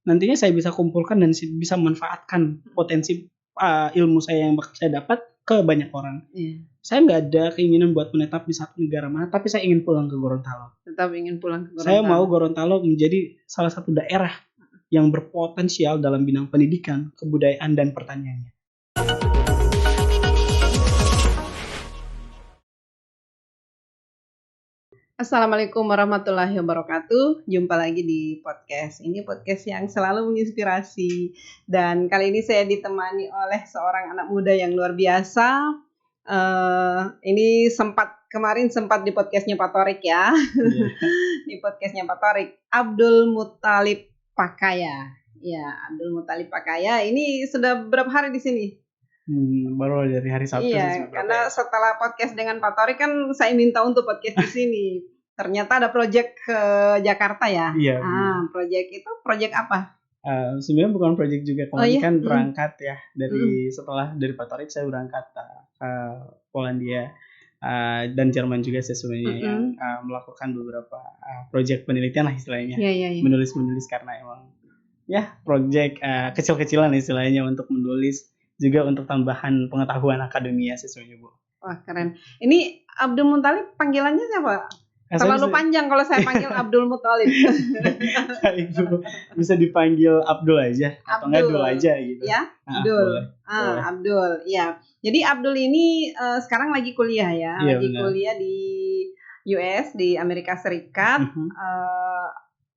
nantinya saya bisa kumpulkan dan bisa memanfaatkan potensi ilmu saya yang bakal saya dapat ke banyak orang. Saya nggak ada keinginan buat menetap di satu negara mana, tapi saya ingin pulang ke Gorontalo. Tetap ingin pulang ke Gorontalo. Saya mau Gorontalo menjadi salah satu daerah yang berpotensial dalam bidang pendidikan, kebudayaan, dan pertaniannya. Assalamualaikum warahmatullahi wabarakatuh. Jumpa lagi di podcast. Ini podcast yang selalu menginspirasi. Dan kali ini saya ditemani oleh seorang anak muda yang luar biasa. Ini kemarin sempat di podcastnya Pak Torik ya. Yeah. Di podcastnya Pak Torik. Abdul Muthalib Pakaya. Ya, Abdul Muthalib Pakaya. Ini sudah berapa hari di sini? Baru dari hari Sabtu. Iya, karena setelah podcast dengan Pak Torik kan saya minta untuk podcast di sini. Ternyata ada proyek ke Jakarta ya. Iya. Proyek apa? Sebenarnya bukan proyek juga. Kemarin kan berangkat ya setelah dari Pak Torik saya berangkat ke Polandia dan Jerman juga sebenarnya yang melakukan beberapa proyek penelitian lah istilahnya. Iya. Menulis karena emang ya proyek kecil-kecilan istilahnya untuk menulis. Juga untuk tambahan pengetahuan akademia sesuai Bu. Wah keren. Ini Abdul Muthalib panggilannya siapa? Terlalu panjang kalau saya panggil Abdul Muthalib. Ibu bisa dipanggil Abdul aja atau enggak Abdul aja gitu. Ya, Abdul. Boleh. Abdul. Ya. Jadi Abdul ini sekarang lagi kuliah ya, iya, lagi benar. Kuliah di US di Amerika Serikat.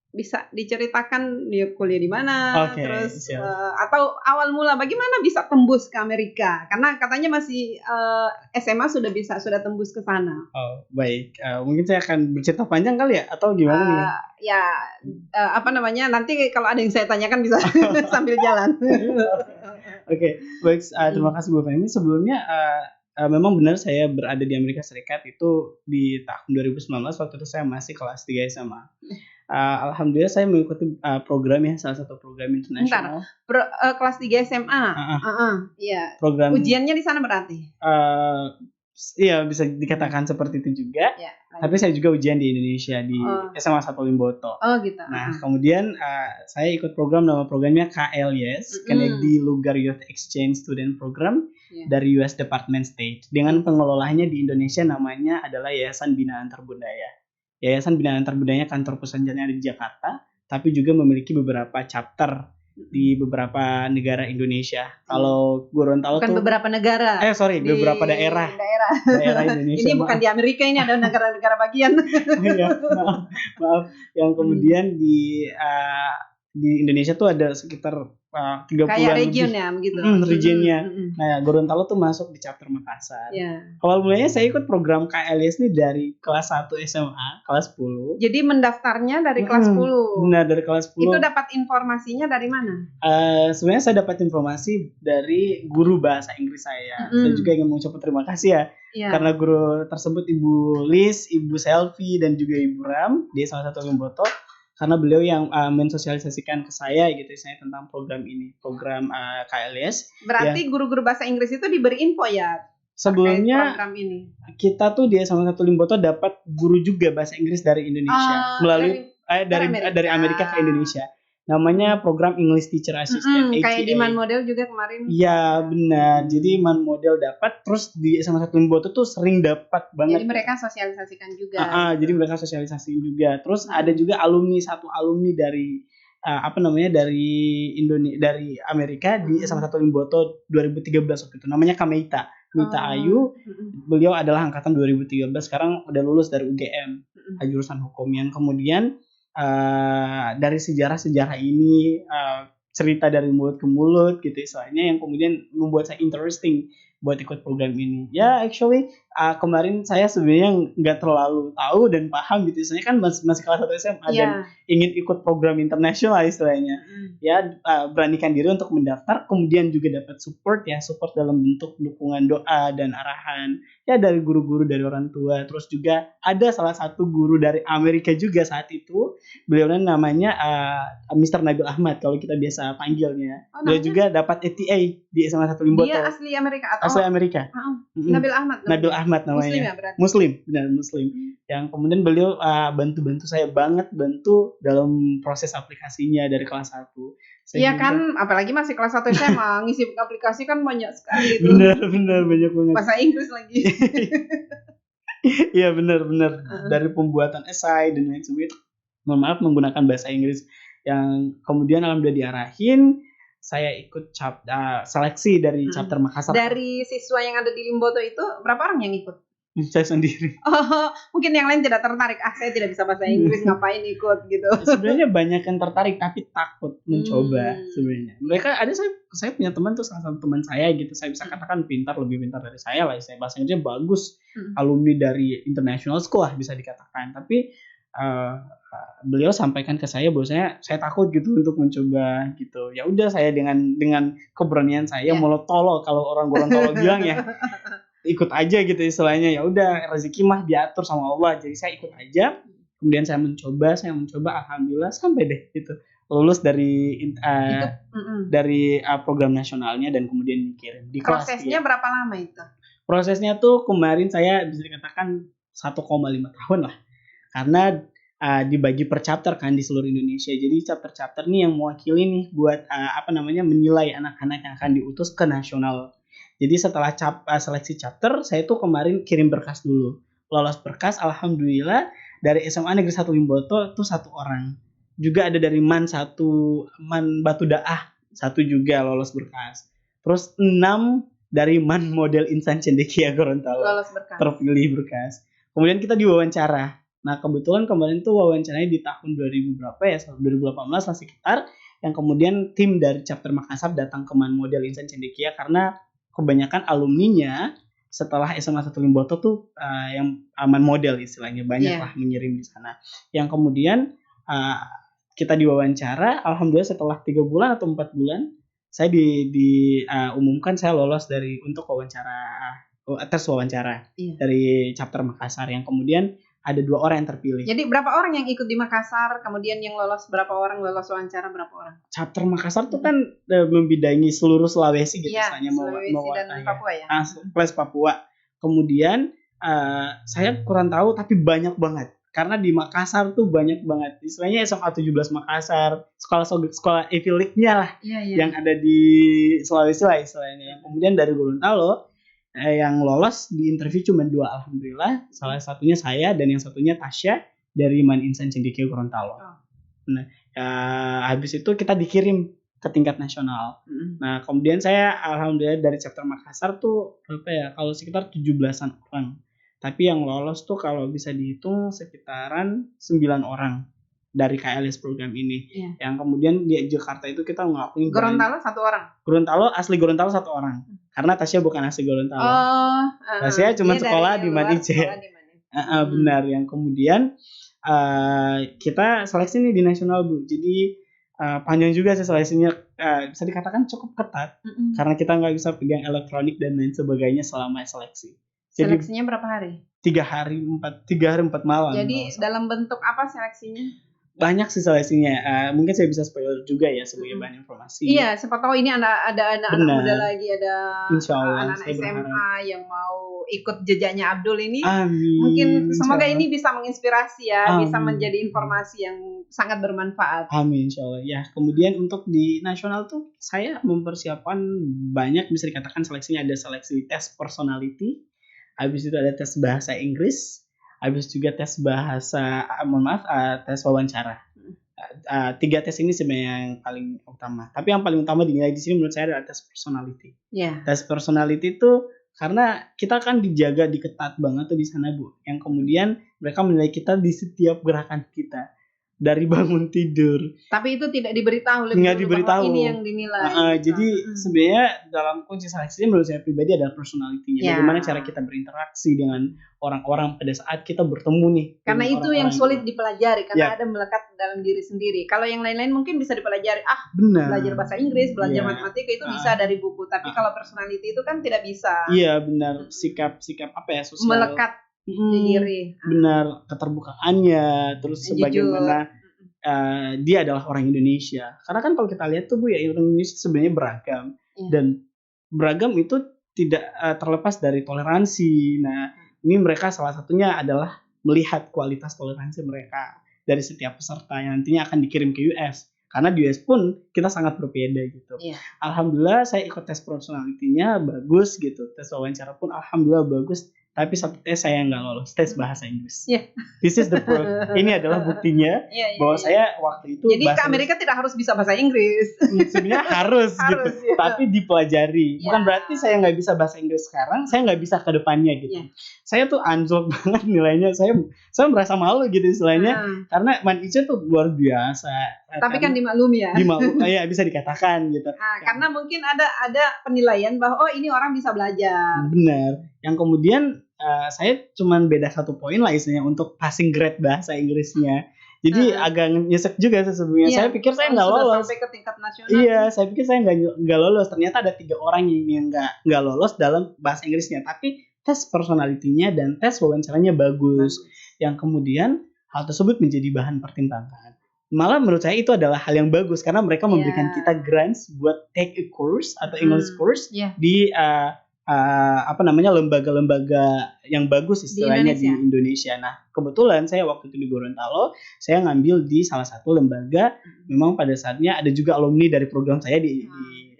Bisa diceritakan dia kuliah di mana, terus atau awal mula bagaimana bisa tembus ke Amerika? Karena katanya masih SMA sudah tembus ke sana. Oh baik, mungkin saya akan bercerita panjang kali ya atau gimana nih? Ya, nanti kalau ada yang saya tanyakan bisa sambil jalan. Oke, baik. Terima kasih Bu Femi. Sebelumnya memang benar saya berada di Amerika Serikat itu di tahun 2019 waktu itu saya masih kelas 3 SMA. Alhamdulillah saya mengikuti program ya, salah satu program internasional. Kelas 3 SMA. Iya. Program ujiannya di sana berarti. Iya bisa dikatakan seperti itu juga. Ya, tapi saya juga ujian di Indonesia di SMA 1 Limboto. Oh gitu. Nah kemudian saya ikut nama programnya KLYS, Kennedy Lugar Youth Exchange Student Program dari US Department State. Dengan pengelolanya di Indonesia namanya adalah Yayasan Binaan Terbudaya. Yayasan Binaan Terbudaya kantor pusatnya ada di Jakarta, tapi juga memiliki beberapa chapter di beberapa negara Indonesia. Kalau Gorontalo bukan beberapa negara. Beberapa daerah Indonesia. Ini bukan di Amerika, ini ada negara-negara bagian. Ya, maaf. Yang kemudian di Indonesia tuh ada sekitar 30-an kayak region ya begitu. Regionnya. Nah, Gorontalo tuh masuk di chapter Makassar. Awal mulanya saya ikut program KLYS ini dari kelas 1 SMA, kelas 10. Jadi mendaftarnya dari kelas 10. Benar, dari kelas 10. Itu dapat informasinya dari mana? Sebenarnya saya dapat informasi dari guru bahasa Inggris saya. Saya juga ingin mengucapkan terima kasih ya. Karena guru tersebut Ibu Liz, Ibu Selvi dan juga Ibu Ram di salah satu Limboto. Karena beliau yang mensosialisasikan ke saya tentang program ini, program KLYS. Berarti guru-guru bahasa Inggris itu diberi info ya? Sebelumnya program ini. Kita tuh di SMA 1 Limboto dapat guru juga bahasa Inggris dari Indonesia melalui dari Amerika ke Indonesia. Namanya program English Teacher Assistant. Kayak di Man Model juga kemarin. Iya benar. Jadi Man Model dapat, terus di SMA 1 Limboto tuh sering dapat banget. Jadi mereka sosialisasikan juga. Jadi mereka sosialisasi juga. Terus ada juga satu alumni dari dari Amerika di SMA 1 Limboto 2013 waktu itu. Namanya Kameita Ayu. Beliau adalah angkatan 2013. Sekarang udah lulus dari UGM, jurusan hukum. Yang kemudian dari sejarah ini cerita dari mulut ke mulut gitu soalnya yang kemudian membuat saya interesting buat ikut program ini. Ya actually kemarin saya sebenarnya nggak terlalu tahu dan paham gitu. Soalnya kan masih kelas 1 SMA dan ingin ikut program internasional istilahnya. Ya beranikan diri untuk mendaftar, kemudian juga dapat support dalam bentuk dukungan doa dan arahan ya dari guru-guru, dari orang tua. Terus juga ada salah satu guru dari Amerika juga saat itu. Beliau namanya Mr. Nabil Ahmad kalau kita biasa panggilnya. Beliau juga dapat ATA di SMA 1 Limboto. Dia asli Amerika atau asli Amerika. Nabil Ahmad. Nabil Ahmad namanya. Muslim ya berarti. Muslim, benar Muslim. Yang kemudian beliau bantu saya banget dalam proses aplikasinya dari kelas 1. Iya kan, apalagi masih kelas 1 SMA, ngisi aplikasi kan banyak sekali itu. Benar banyak banget. Bahasa Inggris lagi. Iya benar. Dari pembuatan esai dan lain sebagainya. Mohon maaf menggunakan bahasa Inggris yang kemudian alhamdulillah diarahin. Saya ikut seleksi dari chapter Makassar. Dari siswa yang ada di Limboto itu berapa orang yang ikut? Saya sendiri. Oh, mungkin yang lain tidak tertarik. Saya tidak bisa bahasa Inggris, ngapain ikut gitu. Sebenarnya banyak yang tertarik tapi takut mencoba sebenarnya. Mereka ada saya punya teman tuh, salah satu teman saya gitu. Saya bisa katakan lebih pintar dari saya lah. Saya bahasa Inggrisnya bagus. Alumni dari international school lah bisa dikatakan. Tapi beliau sampaikan ke saya bahwasanya saya takut gitu untuk mencoba gitu. Ya udah saya dengan keberanian saya molotolo kalau orang Gorontalo bilang ya. Ikut aja gitu istilahnya. Ya udah rezeki mah diatur sama Allah. Jadi saya ikut aja. Kemudian saya mencoba alhamdulillah sampai deh gitu. Lulus dari program nasionalnya dan kemudian dikirim di kelas. Prosesnya berapa lama itu? Prosesnya tuh kemarin saya bisa dikatakan 1,5 tahun lah. Karena dibagi per chapter kan di seluruh Indonesia. Jadi chapter-chapter nih yang mewakili nih buat menilai anak-anak yang akan diutus ke nasional. Jadi setelah seleksi chapter, saya tuh kemarin kirim berkas dulu. Lolos berkas, alhamdulillah dari SMA Negeri 1 Limboto tuh 1 orang. Juga ada dari MAN Batu Daah 1 juga lolos berkas. Terus 6 dari MAN Model Insan Cendekia Gorontalo lolos berkas. Terpilih berkas. Kemudian kita diwawancara. Nah kebetulan kemarin tuh wawancaranya di tahun 2018 lah sekitar. Yang kemudian tim dari chapter Makassar datang ke MAN Model Insan Cendekia karena kebanyakan alumninya setelah SMA 1 Limboto tuh yang MAN Model istilahnya banyak lah mengirim di sana. Yang kemudian kita diwawancara, alhamdulillah setelah 3 bulan atau 4 bulan saya diumumkan saya lolos untuk tes wawancara dari chapter Makassar yang kemudian ada 2 orang yang terpilih. Jadi berapa orang yang ikut di Makassar, kemudian yang lolos berapa orang, lolos wawancara berapa orang? Chapter Makassar tuh kan membidangi seluruh Sulawesi gitu, misalnya Sulawesi dan Papua ya. Plus Papua. Kemudian saya kurang tahu tapi banyak banget. Karena di Makassar tuh banyak banget. Istilahnya SMA 17 Makassar, sekolah Ivy League-nya lah yang ada di Sulawesi lah istilahnya. Yang kemudian dari Gorontalo yang lolos di interview cuma 2 alhamdulillah. Salah satunya saya dan yang satunya Tasya dari MAN Insan Cendekia Gorontalo. Nah, habis itu kita dikirim ke tingkat nasional. Nah, kemudian saya alhamdulillah dari chapter Makassar tuh kalau sekitar 17-an orang. Tapi yang lolos tuh kalau bisa dihitung sekitaran 9 orang dari KLS program ini. Yang kemudian di Jakarta itu kita ngelakuin Gorontalo 1 orang. Gorontalo asli Gorontalo 1 orang. Karena Tasya bukan asli Gorontalo. Tasya cuma sekolah di MAN IC. Benar. Yang kemudian kita seleksi nih di nasional Bu. Jadi panjang juga sih seleksinya, bisa dikatakan cukup ketat. Karena kita nggak bisa pegang elektronik dan lain sebagainya selama seleksi. Jadi, seleksinya berapa hari? 3 hari 4 malam. Jadi dalam bentuk apa seleksinya? Banyak sih seleksinya. Mungkin saya bisa spoiler juga ya sebagai bahan informasi. Iya, siapa tahu ini ada anak muda lagi, ada anak-anak SMA yang mau ikut jejaknya Abdul ini. Amin. Mungkin semoga ini bisa menginspirasi ya, bisa menjadi informasi yang sangat bermanfaat. Amin, insyaallah. Ya, kemudian untuk di nasional tuh saya mempersiapkan banyak, bisa dikatakan seleksinya ada seleksi tes personality, habis itu ada tes bahasa Inggris, habis juga tes tes wawancara. 3 tes ini sebenarnya yang paling utama. Tapi yang paling utama dinilai di sini menurut saya adalah tes personality. Tes personality itu karena kita kan dijaga diketat banget tuh di sana Bu. Yang kemudian mereka menilai kita di setiap gerakan kita. Dari bangun tidur. Tapi itu tidak diberitahu Nggak diberitahu. Ini yang dinilai. Jadi sebenarnya dalam kunci seleksinya menurut saya pribadi adalah personality-nya. Bagaimana cara kita berinteraksi dengan orang-orang pada saat kita bertemu nih. Karena itu yang sulit dipelajari karena ada melekat dalam diri sendiri. Kalau yang lain-lain mungkin bisa dipelajari. Benar. Belajar bahasa Inggris, belajar matematika itu bisa dari buku. Tapi kalau personality itu kan tidak bisa. Iya benar. Sikap sosial. Melekat di diri. Benar, keterbukaannya, terus sebagaimana dia adalah orang Indonesia. Karena kan kalau kita lihat tuh Bu ya, orang Indonesia sebenarnya beragam. Dan beragam itu tidak terlepas dari toleransi. Nah, ini mereka salah satunya adalah melihat kualitas toleransi mereka dari setiap peserta yang nantinya akan dikirim ke US. Karena di US pun kita sangat berbeda gitu. Iya. Alhamdulillah saya ikut tes personality-nya bagus gitu. Tes wawancara pun alhamdulillah bagus. Tapi satu tes saya nggak lolos, tes bahasa Inggris. Iya. This is the proof. Ini adalah buktinya bahwa saya waktu itu jadi ke Amerika tidak harus bisa bahasa Inggris. Sebenarnya harus gitu. Ya. Tapi dipelajari. Bukan berarti saya nggak bisa bahasa Inggris sekarang, saya nggak bisa ke depannya gitu. Saya tuh anjlok banget nilainya. Saya merasa malu gitu istilahnya. Karena Man Ice tuh luar biasa. Tapi kan dimaklumi ya. Ya bisa dikatakan gitu. Karena mungkin ada penilaian bahwa oh ini orang bisa belajar. Benar. Yang kemudian saya cuman beda 1 poin lah istilahnya untuk passing grade bahasa Inggrisnya. Jadi agak nyesek juga sesungguhnya. Saya pikir saya nggak lolos. Sampai ke tingkat nasional. Iya, saya pikir saya nggak lolos. Ternyata ada 3 orang yang nggak lolos dalam bahasa Inggrisnya. Tapi tes personality-nya dan tes wawancaranya bagus. Yang kemudian hal tersebut menjadi bahan pertimbangan. Malah menurut saya itu adalah hal yang bagus karena mereka memberikan kita grants buat take a course atau English course di lembaga-lembaga yang bagus istilahnya di Indonesia. Nah, kebetulan saya waktu itu di Gorontalo, saya ngambil di salah satu lembaga. Memang pada saatnya ada juga alumni dari program saya di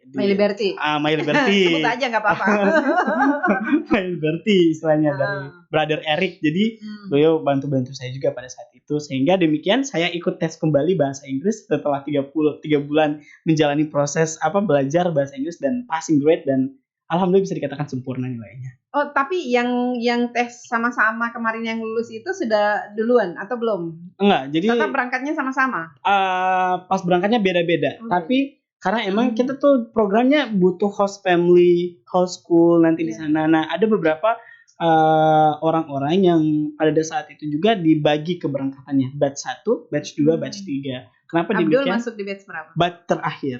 My Liberty. My Liberty. Sebut aja nggak apa-apa. My Liberty istilahnya dari Brother Eric. Jadi beliau bantu-bantu saya juga pada saat itu. Sehingga demikian saya ikut tes kembali bahasa Inggris setelah 3 bulan menjalani proses belajar bahasa Inggris dan passing grade dan alhamdulillah bisa dikatakan sempurna nilainya. Oh, tapi yang tes sama-sama kemarin yang lulus itu sudah duluan atau belum? Enggak, jadi tetap berangkatnya sama-sama. Pas berangkatnya beda-beda. Tapi karena emang kita tuh programnya butuh host family, host school nanti di sana. Nah, ada beberapa orang-orang yang pada saat itu juga dibagi keberangkatannya. Batch 1, batch 2, batch 3. Kenapa Abdul demikian? Masuk di batch berapa? Batch terakhir.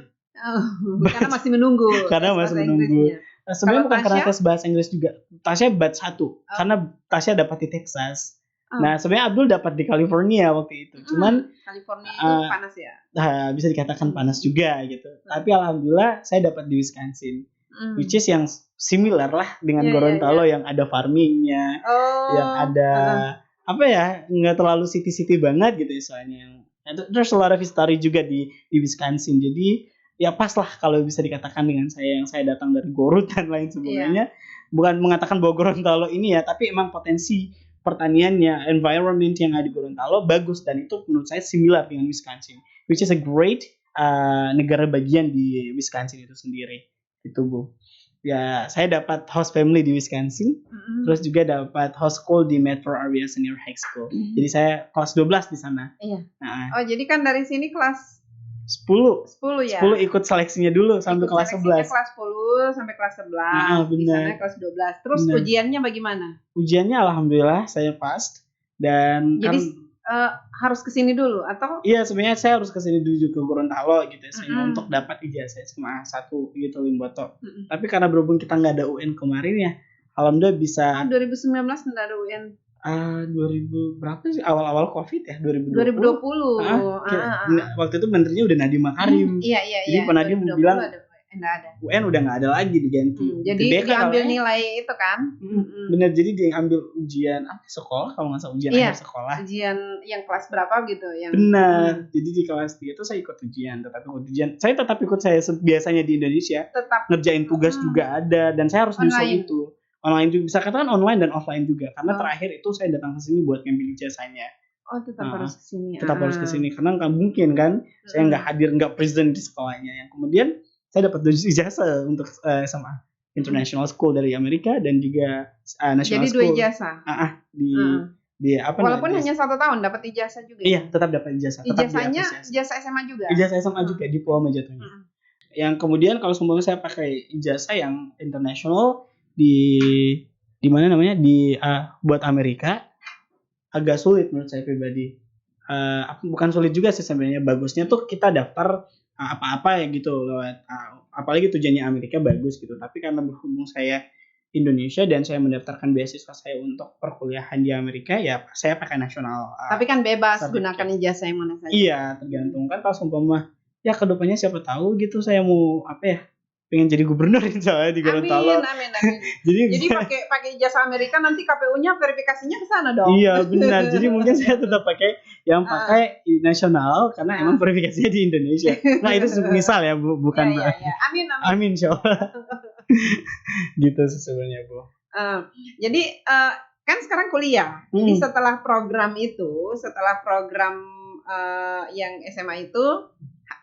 Karena masih menunggu. Karena masih menunggu. Sebenarnya bukan karena tes bahasa Inggris juga. Tasya batch 1. Karena Tasya dapat di Texas. Nah, sebenarnya Abdul dapat di California waktu itu. Cuman California itu panas ya. Bisa dikatakan panas juga gitu. Tapi alhamdulillah saya dapat di Wisconsin. Which is yang similar lah dengan Gorontalo yang ada farmingnya, yang ada nggak terlalu city-city banget gitu soalnya. There's a lot of history juga di Wisconsin. Jadi ya pas lah kalau bisa dikatakan dengan saya yang saya datang dari Garut dan lain sebagainya. Bukan mengatakan bahwa Gorontalo ini ya, tapi emang potensi pertaniannya, environment yang ada di Gorontalo bagus dan itu menurut saya similar dengan Wisconsin, which is a great negara bagian di Wisconsin itu sendiri. Itu Bu. Ya, saya dapat host family di Wisconsin, terus juga dapat host school di Metro Area Senior High School. Jadi saya kelas 12 di sana. Iya. Oh, jadi kan dari sini kelas 10 ya. 10 ikut seleksinya dulu sampai kelas 11. Kelas 10 sampai kelas 11. Di sana kelas 12. Terus ujiannya bagaimana? Ujiannya alhamdulillah saya pass dan jadi harus ke sini dulu atau? Iya, sebenarnya saya harus ke sini dulu ke Gorontalo gitu untuk dapat ijazah SMA 1 gitu Limboto. Tapi karena berhubung kita nggak ada UN kemarin ya, alhamdulillah bisa 2019 nggak ada UN. 2000 berapa sih awal-awal Covid ya 2020. Waktu itu menterinya udah Nadiem Makarim. Iya. Jadi Pak Nadiem bilang ada. UN udah nggak ada lagi diganti. Jadi diambil nilai itu kan. Bener, jadi diambil ujian sekolah kalau nggak salah ujian akhir sekolah. Ujian yang kelas berapa gitu yang. Benar. Jadi di kelas 3 itu saya ikut ujian, saya tetap ikut saya biasanya di Indonesia. Tetap ngerjain tugas juga ada dan saya harus nyusul itu. Online juga bisa katakan online dan offline juga karena terakhir itu saya datang ke sini buat ngambil ijazahnya. Oh, tetap harus ke sini. Tetap harus ke sini karena nggak mungkin kan saya nggak hadir, nggak present di sekolahnya. Yang kemudian saya dapat ijazah untuk SMA International School dari Amerika dan juga National School. Jadi 2 ijazah. Di apa? Walaupun hanya 1 tahun dapat ijazah juga. Iya, tetap dapat ijazah. Ijazahnya ijazah SMA juga. Ijazah SMA juga, diploma jatuhnya. Yang kemudian kalau seumpama saya pakai ijazah yang international di mana namanya buat Amerika agak sulit menurut saya pribadi. Bukan sulit juga sih sebenarnya, bagusnya tuh kita daftar apa-apa ya gitu lewat apalagi tujuannya Amerika bagus gitu. Tapi karena berhubung saya Indonesia dan saya mendaftarkan beasiswa saya untuk perkuliahan di Amerika ya saya pakai nasional. Tapi kan bebas gunakan ijazah yang mana saja. Iya, tergantung kan kalau seumpama ya kedepannya siapa tahu gitu saya mau pengen jadi gubernur insya di Gorontalo. Amin. Jadi pakai jasa Amerika nanti KPU-nya verifikasinya ke sana dong. Iya benar. Jadi mungkin saya tetap pakai nasional karena emang verifikasinya di Indonesia. Nah itu misal ya Bu, bukan. Ya. Amin insyaallah. Gitu sebenarnya Bu. Jadi kan sekarang kuliah. Jadi setelah program yang SMA itu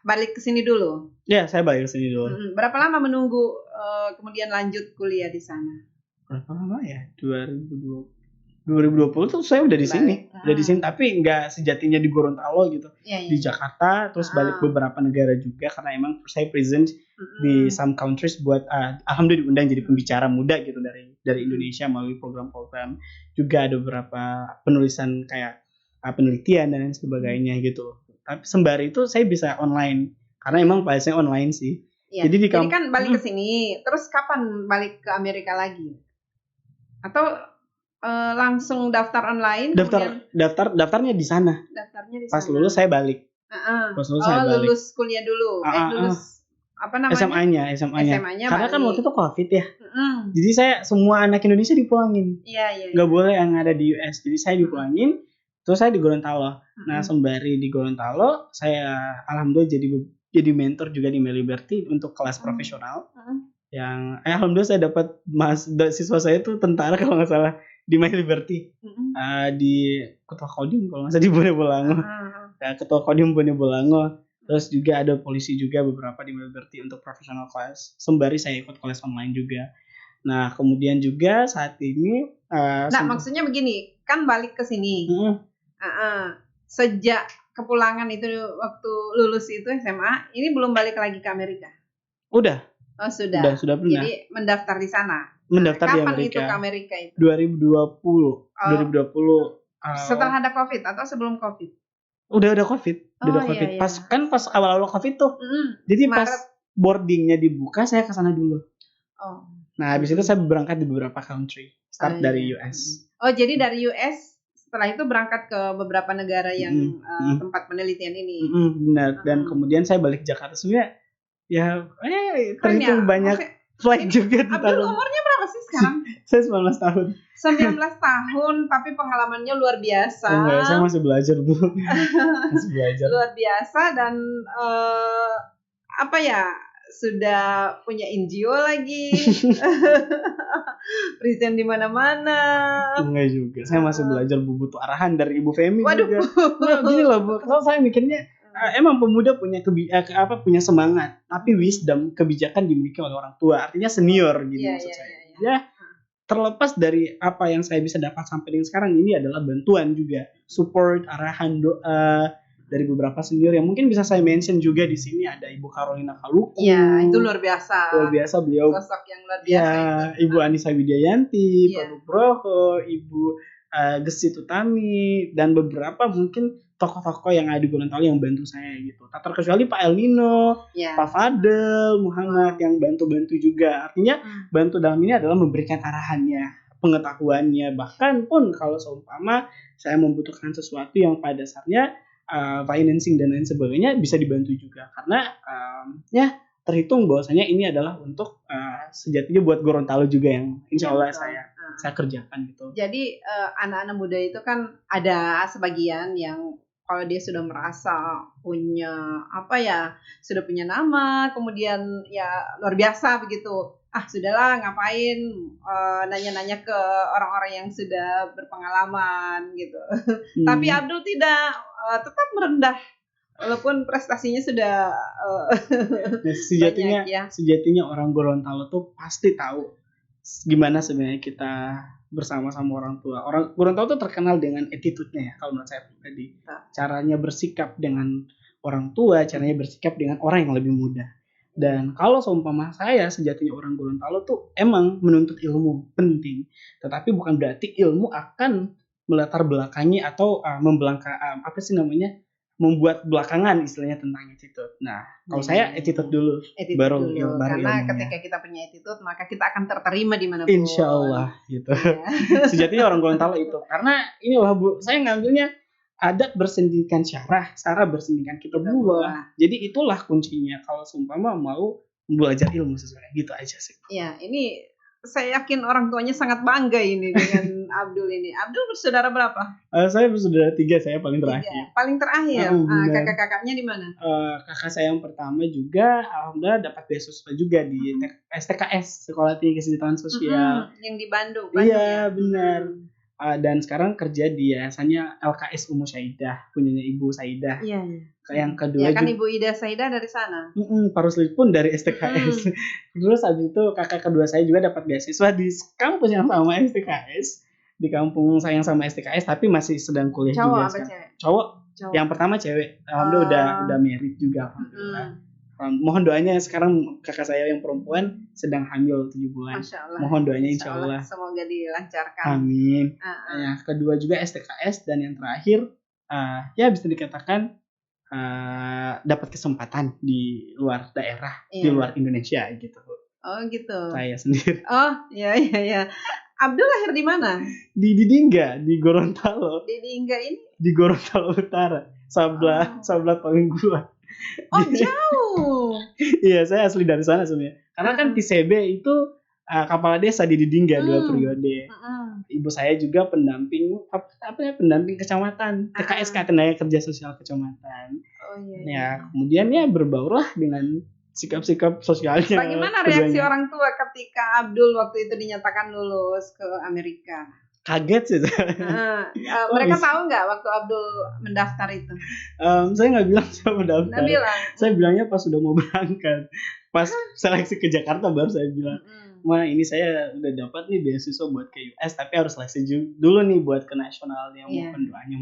balik ke sini dulu. Ya, saya balik ke sini dulu. Berapa lama menunggu kemudian lanjut kuliah di sana? Berapa lama ya? 2020 tuh saya udah di sini. Udah di sini tapi nggak sejatinya di Gorontalo gitu. Iya. Di Jakarta terus balik beberapa negara juga karena emang saya present di some countries buat alhamdulillah diundang jadi pembicara muda gitu dari Indonesia melalui program-program. Juga ada beberapa penulisan kayak penelitian dan sebagainya gitu. Tapi sembari itu saya bisa online karena emang biasanya online sih. Ya. Jadi kan balik ke sini, terus kapan balik ke Amerika lagi? Atau langsung daftar online? Daftarnya di sana. Pas lulus saya balik. Lulus kuliah dulu. Lulus apa namanya? SMA-nya. Karena kan waktu itu COVID ya. Jadi saya semua anak Indonesia dipulangin. Iya. Gak boleh yang ada di US. Jadi saya dipulangin. Terus saya di Gorontalo. Nah, sembari di Gorontalo, saya alhamdulillah jadi mentor juga di Meliberty untuk kelas profesional. Yang alhamdulillah saya dapat siswa saya itu tentara kalau nggak salah di Meliberty. Di Ketua Kodim kalau nggak salah di Bone Bolango. Ketua Kodim Bone Bolango. Terus juga ada polisi juga beberapa di Meliberty untuk profesional kelas. Sembari saya ikut kelas online juga. Nah, kemudian juga saat ini maksudnya begini, kan balik ke sini. Sejak kepulangan itu waktu lulus itu SMA, ini belum balik lagi ke Amerika? Udah. Oh, sudah pernah. Jadi mendaftar di sana. Mendaftar di Amerika. Kapan itu ke Amerika itu? 2020. 2020. Setelah ada COVID atau sebelum COVID? Udah ada COVID. Iya. Pas awal-awal COVID tuh. Jadi Maret. Pas boardingnya dibuka saya ke sana dulu. Nah, habis itu saya berangkat di beberapa country. Start dari US. Oh, jadi dari US setelah itu berangkat ke beberapa negara yang tempat penelitian ini. Benar. Dan kemudian saya balik Jakarta. Sebenarnya ya terhitung banyak flight juga. Abdul umurnya berapa sih sekarang? Saya 19 tahun. 19 tahun, tapi pengalamannya luar biasa. Enggak, saya masih belajar Bu. Masih belajar. Luar biasa dan sudah punya NGO lagi. Present di mana-mana. Enggak juga. Saya masih belajar Bu, butuh arahan dari Ibu Femi juga. Nah, gini loh Bu, kalau saya mikirnya emang pemuda punya punya semangat, tapi wisdom, kebijakan dimiliki oleh orang tua. Artinya senior gitu maksud saya. Ya, terlepas dari apa yang saya bisa dapat sampai dengan sekarang ini adalah bantuan juga, support, arahan, doa dari beberapa senior yang mungkin bisa saya mention juga di sini. Ada Ibu Carolina Kaluku. Iya, itu luar biasa. Luar biasa beliau. Sosok yang luar biasa. Ya, Ibu Anissa Widiayanti, Pak Nugroho, Ibu Gesit Utami dan beberapa mungkin tokoh-tokoh yang ada di Gorontalo yang bantu saya gitu. Tak terkecuali Pak El Nino, Pak Fadel, Muhammad yang bantu-bantu juga. Artinya bantu dalam ini adalah memberikan arahannya, pengetahuannya. Bahkan pun kalau seumpama saya membutuhkan sesuatu yang pada dasarnya financing dan lain sebagainya bisa dibantu juga karena terhitung bahwasanya ini adalah untuk sejatinya buat Gorontalo juga yang insya Allah saya kerjakan gitu. Jadi anak-anak muda itu kan ada sebagian yang kalau dia sudah merasa punya sudah punya nama, kemudian ya luar biasa begitu. Sudahlah ngapain nanya-nanya ke orang-orang yang sudah berpengalaman gitu. Tapi Abdul tidak, tetap merendah walaupun prestasinya sudah sejatinya orang Gorontalo tuh pasti tahu gimana sebenarnya kita bersama-sama orang tua. Orang Gorontalo tuh terkenal dengan attitude-nya ya kalau menurut saya pribadi. Caranya bersikap dengan orang tua, caranya bersikap dengan orang yang lebih muda. Dan kalau seumpama saya sejatinya orang Gorontalo tuh emang menuntut ilmu penting, tetapi bukan berarti ilmu akan melatar belakangi atau membuat belakangan istilahnya tentang attitude. Nah, kalau saya attitude dulu, baru karena ilmunya. Ketika kita punya attitude, maka kita akan terterima di mana pun. Insya Allah gitu. Sejatinya orang Gorontalo itu, karena inilah Bu, saya ngambilnya adat bersendirikan syarah, syarah bersendirikan kita buah. Jadi itulah kuncinya kalau seumpama mau belajar ilmu sesuai gitu aja sih. Ya, ini saya yakin orang tuanya sangat bangga ini dengan Abdul ini. Abdul bersaudara berapa? Saya bersaudara 3, saya paling terakhir. 3. Paling terakhir. Benar. Kakak-kakaknya di mana? Kakak saya yang pertama juga alhamdulillah dapat beasiswa juga di STKS, Sekolah Tinggi Kesejahteraan Sosial. Yang di Bandung. Iya, benar. Dan sekarang kerja di yayasannya LKS Ummu Saidah, punyanya Ibu Saidah. Iya. Yang kedua ya kan Ibu Ida Saidah dari sana. Paruslit pun dari STKS. Terus habis itu kakak kedua saya juga dapat beasiswa di kampus yang sama STKS, di kampung saya yang sama STKS, tapi masih sedang kuliah Cowok juga. Apa cewek? Cowok. Yang pertama cewek. Alhamdulillah udah married juga. Alhamdulillah. Mohon doanya sekarang kakak saya yang perempuan sedang hamil 7 bulan. Masya Allah. Mohon doanya insya Allah. Semoga dilancarkan. Amin. Yang kedua juga STKS, dan yang terakhir ya bisa dikatakan dapat kesempatan di luar daerah, di luar Indonesia gitu. Oh gitu. Saya sendiri. Oh ya. Abdul lahir di mana? Di Dingga, di Gorontalo. Di Dingga ini? Di Gorontalo Utara, sebelah paling gua. Oh jauh. Iya, saya asli dari sana sebenarnya. Karena kan TCB itu kepala desa di Dingga 2 periode. Ibu saya juga pendamping pendamping kecamatan, TKSK, Tenaga Kerja Sosial Kecamatan. Oh iya. Ya, kemudian ya berbaurlah dengan sikap-sikap sosialnya. Bagaimana reaksi orang tua ketika Abdul waktu itu dinyatakan lulus ke Amerika? Kaget sih. Mereka tahu nggak waktu Abdul mendaftar itu? Saya nggak bilang saya mendaftar. Nggak bilang. Saya bilangnya pas sudah mau berangkat, pas seleksi ke Jakarta baru saya bilang, Ma ini saya udah dapat nih beasiswa buat ke US, tapi harus seleksi dulu nih buat ke nasionalnya, mohon doanya.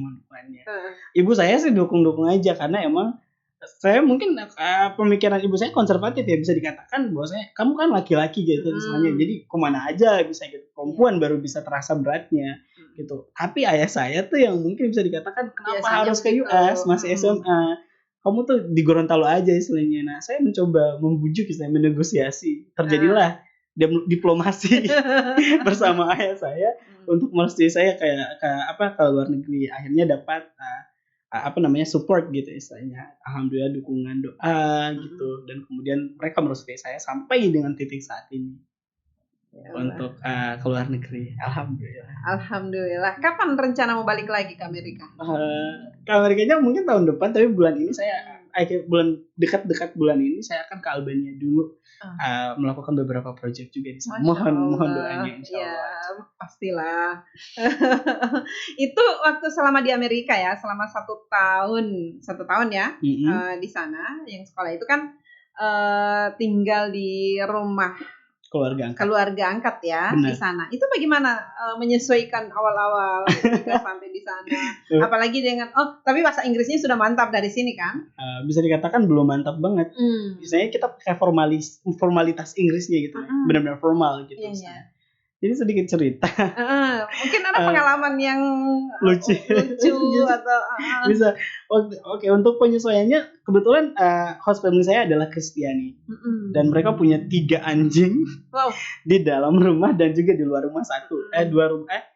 Ibu saya sih dukung aja, karena emang saya mungkin pemikiran ibu saya konservatif ya, bisa dikatakan bahwa kamu kan laki-laki gitu misalnya, jadi kemana aja bisa gitu, perempuan baru bisa terasa beratnya gitu. Tapi ayah saya tuh yang mungkin bisa dikatakan kenapa biasanya harus ke US, masih SMA, kamu tuh di Gorontalo aja istilahnya. Nah saya mencoba membujuk, saya menegosiasi, terjadilah diplomasi bersama ayah saya untuk merestui saya ke luar negeri. Akhirnya dapat support gitu istilahnya. Alhamdulillah dukungan doa gitu, dan kemudian mereka merestui saya sampai dengan titik saat ini untuk ke luar negeri. Alhamdulillah. Kapan rencana mau balik lagi ke Amerika? Ke Amerikanya mungkin tahun depan, tapi bulan ini saya dekat bulan ini saya akan ke Albania dulu, melakukan beberapa proyek juga di sana. Mohon doanya insyaallah. Ya, pastilah. Itu waktu selama di Amerika ya, selama 1 tahun ya, di sana yang sekolah itu kan tinggal di rumah keluarga angkat ya. Benar. Di sana. Itu bagaimana menyesuaikan awal-awal ketika sampai di sana? Apalagi dengan tapi bahasa Inggrisnya sudah mantap dari sini kan? Bisa dikatakan belum mantap banget. Biasanya kita pakai formalitas Inggrisnya gitu. Benar-benar formal gitu. Iya. Jadi sedikit cerita. Mungkin ada pengalaman yang lucu atau bisa. Oke, untuk penyesuaiannya kebetulan host family saya adalah Kristiani, dan mereka punya 3 anjing di dalam rumah dan juga di luar rumah 1.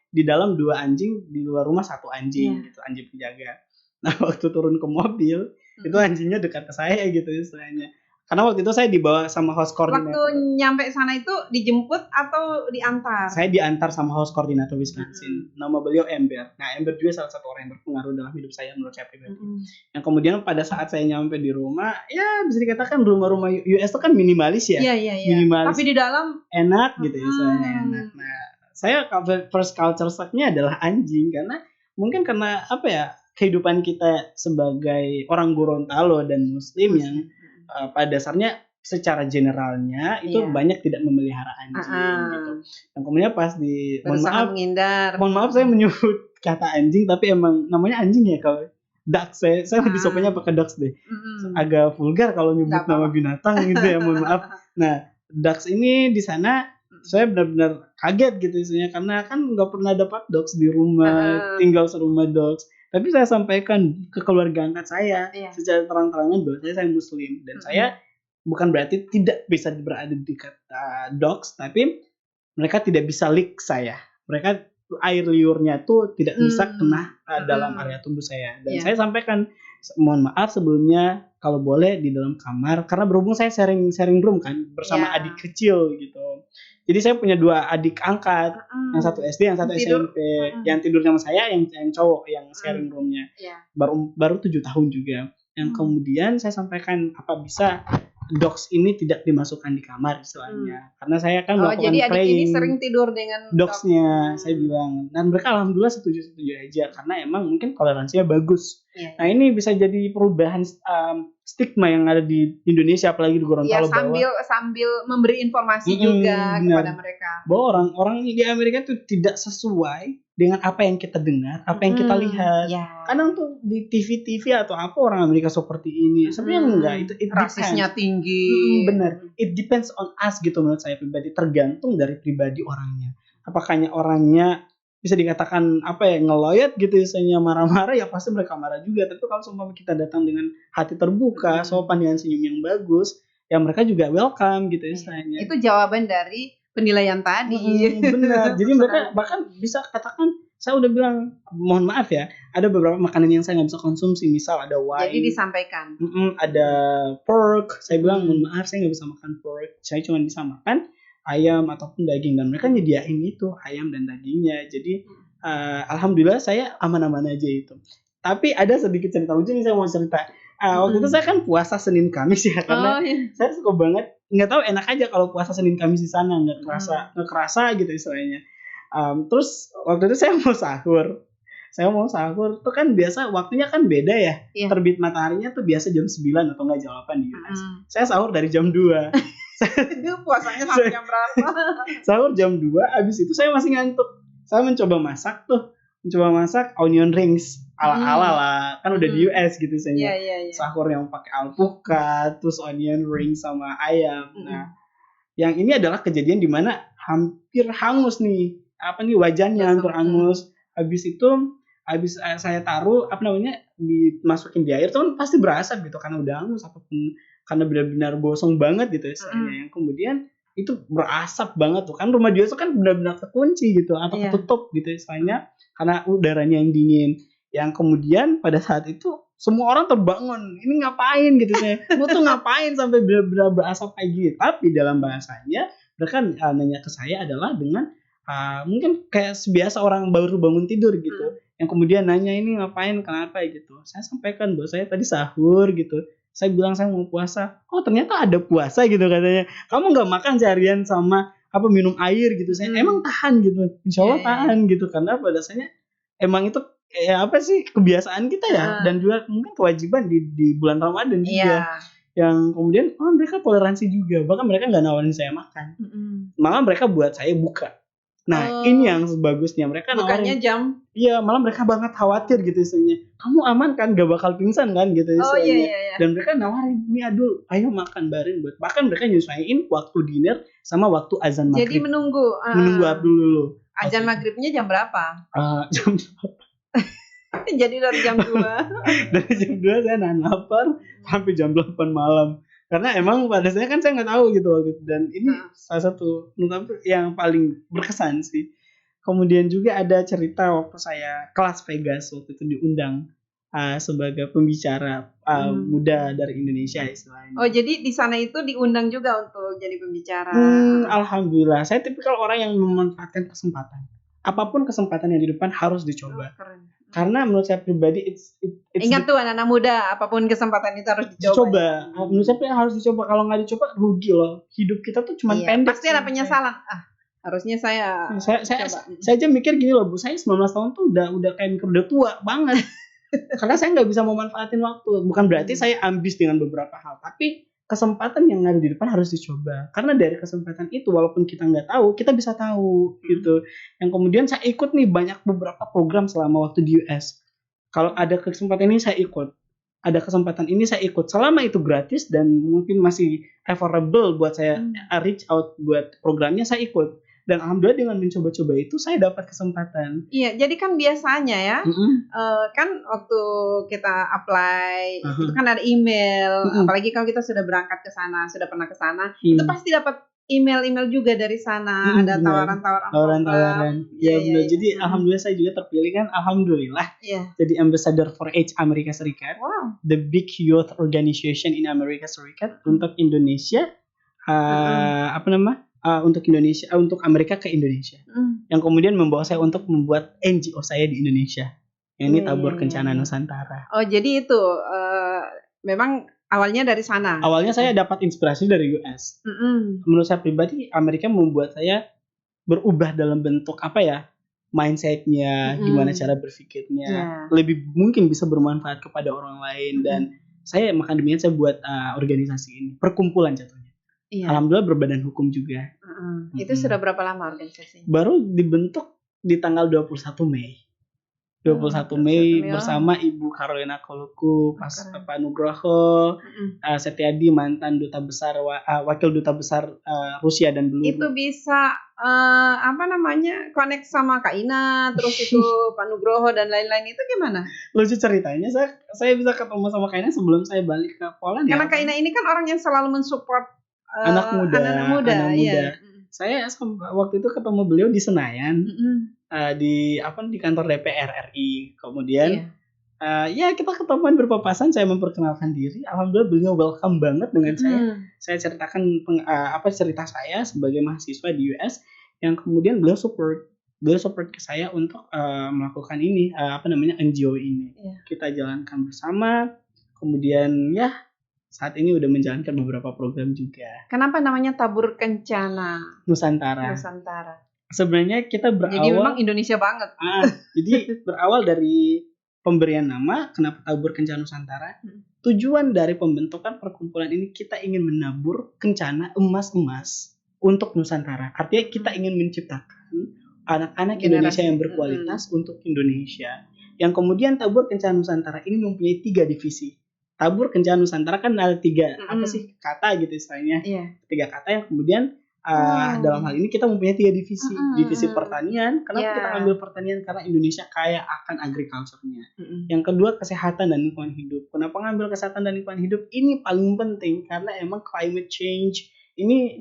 Di dalam 2 anjing, di luar rumah 1 anjing gitu, anjing penjaga. Nah waktu turun ke mobil itu anjingnya dekat ke saya gitu istilahnya. Karena waktu itu saya dibawa sama host koordinator. Waktu nyampe sana itu dijemput atau diantar? Saya diantar sama host koordinator Wisconsin. Nama beliau Ember. Nah, Ember juga salah satu orang yang berpengaruh dalam hidup saya menurut saya pribadi. Yang kemudian pada saat saya nyampe di rumah, ya bisa dikatakan rumah-rumah US itu kan minimalis ya. Iya. Minimalis. Tapi di dalam enak gitu ya, saya enak. Nah, saya first culture shock-nya adalah anjing, karena kehidupan kita sebagai orang Gorontalo dan Muslim yang pada dasarnya secara generalnya itu banyak tidak memelihara anjing gitu. Yang kemudian pas mohon maaf saya menyebut kata anjing, tapi emang namanya anjing ya, kalau ducks saya lebih sukanya pakai ducks deh. Agak vulgar kalau nyebut nama binatang gitu ya, mohon maaf. Nah, ducks ini di sana saya benar-benar kaget gitu isinya, karena kan nggak pernah dapat dogs di rumah, tinggal serumah dogs. Tapi saya sampaikan ke keluarga angkat saya secara terang-terangan bahwa saya Muslim, dan saya bukan berarti tidak bisa berada di dekat dogs, tapi mereka tidak bisa lick saya. Mereka air liurnya tuh tidak bisa kena dalam area tubuh saya. Dan saya sampaikan Mohon maaf sebelumnya kalau boleh di dalam kamar, karena berhubung saya sharing room kan bersama Ya. adik kecil gitu. Jadi saya punya 2 adik angkat, yang satu SD, yang satu Tidur. SMP. Yang tidur sama saya yang cowok yang sharing roomnya. Ya. Baru 7 tahun juga. Yang kemudian saya sampaikan apa bisa dogs ini tidak dimasukkan di kamar istilahnya. Karena saya kan melakukan jadi adik ini playing sering tidur dengan dogsnya, saya bilang. Dan mereka alhamdulillah setuju aja karena emang mungkin toleransinya bagus. Ya. Nah ini bisa jadi perubahan stigma yang ada di Indonesia, apalagi di Gorontalo, sambil memberi informasi juga kepada mereka bahwa orang-orang di Amerika itu tidak sesuai dengan apa yang kita dengar, apa yang kita lihat. Kadang tuh di TV atau apa orang Amerika seperti ini, sebenarnya enggak, itu rasisnya tinggi. Benar, it depends on us gitu menurut saya pribadi, tergantung dari pribadi orangnya. Apakah orangnya bisa dikatakan ngeloyot gitu, misalnya marah-marah, ya pasti mereka marah juga. Tapi kalau semua kita datang dengan hati terbuka, sopan dengan senyum yang bagus, ya mereka juga welcome gitu istilahnya. Itu jawaban dari penilaian tadi. Benar. Jadi mereka bahkan bisa katakan, saya udah bilang mohon maaf ya, ada beberapa makanan yang saya nggak bisa konsumsi, misal ada wine. Jadi disampaikan. Ada pork, saya bilang mohon maaf saya nggak bisa makan pork, saya cuma bisa makan ayam ataupun daging, dan mereka nyediain itu ayam dan dagingnya. Jadi alhamdulillah saya aman-aman aja itu. Tapi ada sedikit cerita lucu nih saya mau cerita. Waktu itu saya kan puasa Senin Kamis ya, karena saya suka banget, nggak tahu enak aja kalau puasa Senin Kamis di sana, nggak kerasa gitu istilahnya. Terus waktu itu saya mau sahur tuh kan biasa waktunya kan beda ya. Terbit mataharinya tuh biasa jam 9 atau enggak jam 8 di US. Saya sahur dari jam 2. Puasanya sampai jam berapa? Sahur jam 2, abis itu saya masih ngantuk. Saya mencoba masak onion rings ala-ala lah. Kan udah di US gitu saya. Sahur yang pakai alpukat, terus onion rings sama ayam. Nah, yang ini adalah kejadian di mana hampir hangus nih. Wajahnya hampir hangus. Habis saya taruh dimasukin di air tuh kan pasti berasap gitu karena udah hangus apapun, karena benar-benar gosong banget gitu istilahnya. Yang kemudian itu berasap banget tuh kan, rumah dia tuh kan benar-benar terkunci gitu atau ketutup gitu istilahnya karena udaranya yang dingin. Yang kemudian pada saat itu semua orang terbangun, ini ngapain gitu saya, lu tuh ngapain sampai benar-benar berasap kayak gini. Tapi dalam bahasanya mereka nanya ke saya adalah dengan mungkin kayak biasa orang baru bangun tidur gitu, yang kemudian nanya ini ngapain, kenapa gitu. Saya sampaikan bahwa saya tadi sahur gitu. Saya bilang saya mau puasa. Oh ternyata ada puasa gitu katanya. Kamu nggak makan seharian sama minum air gitu. Saya emang tahan gitu. Insya Allah tahan gitu, karena pada dasarnya emang itu kebiasaan kita ya, dan juga mungkin kewajiban di bulan Ramadan juga. Yang kemudian mereka toleransi juga, bahkan mereka nggak nawarin saya makan, malah mereka buat saya buka. Nah ini yang bagusnya, mereka bukannya jam. Iya, malah mereka banget khawatir gitu istilahnya. Kamu aman kan, gak bakal pingsan kan gitu istilahnya. Dan mereka nawarin, nih Adul, ayo makan bareng buat. Bahkan mereka nyesuaiin waktu dinner sama waktu azan maghrib. Jadi menunggu dulu. Azan maghribnya jam berapa? Jam Jadi dari jam 2. Dari jam 2 saya nahan lapar sampai jam 8 malam. Karena emang pada saya kan saya nggak tahu gitu waktu itu. Dan ini salah satu menurut aku yang paling berkesan sih. Kemudian juga ada cerita waktu saya kelas Vegas, waktu itu diundang sebagai pembicara muda dari Indonesia istilahnya. Oh jadi di sana itu diundang juga untuk jadi pembicara. Alhamdulillah, saya tipikal orang yang memanfaatkan kesempatan. Apapun kesempatan yang di depan harus dicoba. Keren. Karena menurut saya pribadi ingat tuh anak-anak muda, apapun kesempatan itu harus dicoba. Menurut saya harus dicoba. Kalau nggak dicoba rugi loh. Hidup kita tuh cuma pendek. Pasti ada penyesalan. Harusnya saya aja mikir gini loh, Bu. Saya 19 tahun tuh udah kayak mikir udah tua banget. Karena saya nggak bisa memanfaatin waktu. Bukan berarti saya ambis dengan beberapa hal, tapi kesempatan yang ada di depan harus dicoba. Karena dari kesempatan itu, walaupun kita nggak tahu, kita bisa tahu gitu. Yang kemudian saya ikut nih banyak beberapa program selama waktu di US. Kalau ada kesempatan ini saya ikut. Ada kesempatan ini saya ikut. Selama itu gratis dan mungkin masih affordable buat saya reach out buat programnya, saya ikut. Dan alhamdulillah dengan mencoba-coba itu saya dapat kesempatan. Iya, jadi kan biasanya ya, kan waktu kita apply itu kan ada email, apalagi kalau kita sudah berangkat ke sana, sudah pernah ke sana, itu pasti dapat email-email juga dari sana, ada benar. tawaran-tawaran Tawaran-tawaran. Ya benar. Iya. Jadi alhamdulillah saya juga terpilih kan. Alhamdulillah. Iya. Jadi ambassador for AIDS Amerika Serikat. Wow. The big youth organization in Amerika Serikat untuk Indonesia. Untuk Indonesia, untuk Amerika ke Indonesia. Yang kemudian membawa saya untuk membuat NGO saya di Indonesia. Yang ini Tabur Kencana Nusantara. Oh, jadi itu memang awalnya dari sana. Awalnya saya dapat inspirasi dari US. Menurut saya pribadi, Amerika membuat saya berubah dalam bentuk mindsetnya, gimana cara berpikirnya, lebih mungkin bisa bermanfaat kepada orang lain. Dan saya demikian saya buat organisasi ini, perkumpulan jatuhnya. Alhamdulillah berbadan hukum juga. Itu sudah berapa lama organisasinya? Baru dibentuk di tanggal 21 Mei. 21 Mei bersama Ibu Carolina Koluku, Pak Nugroho, Setiadi mantan duta besar wakil duta besar Rusia dan Belanda. Itu bisa connect sama Kak Ina, terus itu Pak Nugroho dan lain-lain itu gimana? Lucu ceritanya, saya bisa ketemu sama Kak Ina sebelum saya balik ke Poland. Karena Kak Ina ini kan orang yang selalu mensupport anak muda. Ya. Saya waktu itu ketemu beliau di Senayan. Di kantor DPR RI. Kemudian kita ketemuan berpapasan, saya memperkenalkan diri. Alhamdulillah beliau welcome banget dengan saya. Saya ceritakan cerita saya sebagai mahasiswa di US, yang kemudian beliau support ke saya untuk melakukan ini NGO ini. Kita jalankan bersama. Kemudian saat ini udah menjalankan beberapa program juga. Kenapa namanya Tabur Kencana Nusantara? Sebenarnya kita berawal. Jadi memang Indonesia banget. Jadi berawal dari pemberian nama, kenapa Tabur Kencana Nusantara? Tujuan dari pembentukan perkumpulan ini, kita ingin menabur kencana emas-emas untuk Nusantara. Artinya kita ingin menciptakan anak-anak Indonesia yang berkualitas untuk Indonesia. Yang kemudian Tabur Kencana Nusantara ini mempunyai 3 divisi. Tabur Kencana Nusantara kan ada 3 kata gitu istilahnya. 3 kata yang kemudian dalam hal ini kita mempunyai 3 divisi. Divisi pertanian. Kenapa kita ambil pertanian? Karena Indonesia kaya akan agriculture-nya. Yang kedua kesehatan dan lingkungan hidup. Kenapa ngambil kesehatan dan lingkungan hidup? Ini paling penting karena emang climate change ini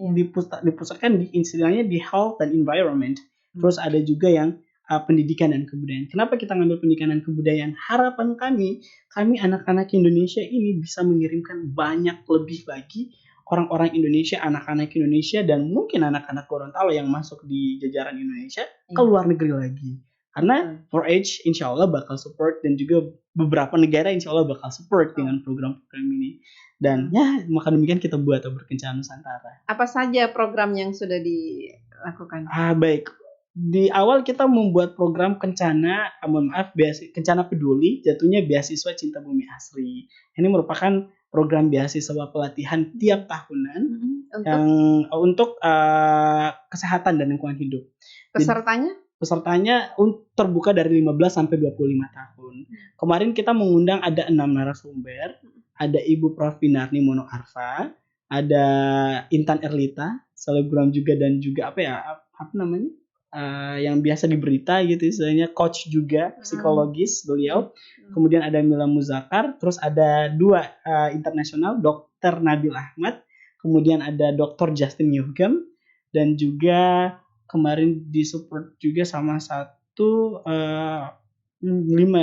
dipusatkan di istilahnya di health dan environment. Terus ada juga yang pendidikan dan kebudayaan. Kenapa kita ngambil pendidikan dan kebudayaan? Harapan kami anak-anak Indonesia ini bisa mengirimkan banyak lebih lagi orang-orang Indonesia, anak-anak Indonesia, dan mungkin anak-anak Gorontalo yang masuk di jajaran Indonesia ke luar negeri lagi. Karena 4H insya Allah bakal support, dan juga beberapa negara insya Allah bakal support dengan program-program ini. Dan maka demikian kita buat Tabur Kencana Nusantara. Apa saja program yang sudah dilakukan? Baik. Di awal kita membuat program Kencana Peduli, jatuhnya beasiswa Cinta Bumi Asri. Ini merupakan program beasiswa pelatihan tiap tahunan untuk kesehatan dan lingkungan hidup. Pesertanya terbuka dari 15 sampai 25 tahun. Kemarin kita mengundang ada 6 narasumber. Ada Ibu Prof. Binarni Monoarfa, ada Intan Erlita, selebgram juga, dan juga yang biasa di berita gitu istilahnya, coach juga, psikologis beliau. Kemudian ada Mila Muzakar, terus ada 2 internasional, Dr. Nabil Ahmad, kemudian ada Dr. Justin Newcomb, dan juga kemarin disupport juga sama 5